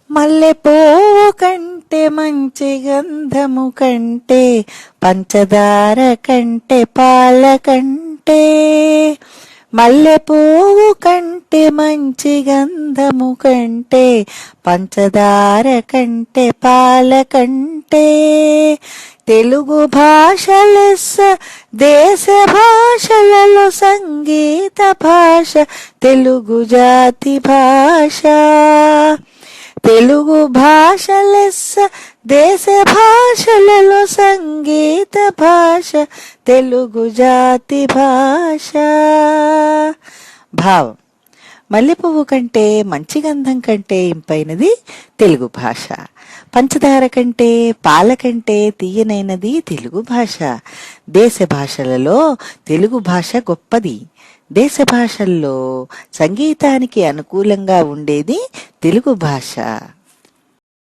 మల్లె పువ్వు కంటే మంచి గంధము కంటే పంచదార కంటే పాల కంటే మల్లె పువ్వు కంటే మంచి గంధము కంటే పంచదార కంటే పాల కంటే తెలుగు భాష లెస్స దేశ భాషలలో సంగీత భాష తెలుగు జాతి భాష. తెలుగు భాష లెస్స దేశ భాషలలో సంగీత భాష తెలుగు జాతి భాష. భావం: మల్లె పువ్వు కంటే మంచి గంధం కంటే ఇంపైనది తెలుగు భాష. పంచదార కంటే పాల కంటే తీయనైనది తెలుగు భాష. దేశ భాషలలో తెలుగు భాష గొప్పది. దేశ భాషల్లో సంగీతానికి అనుకూలంగా ఉండేది తెలుగు భాష.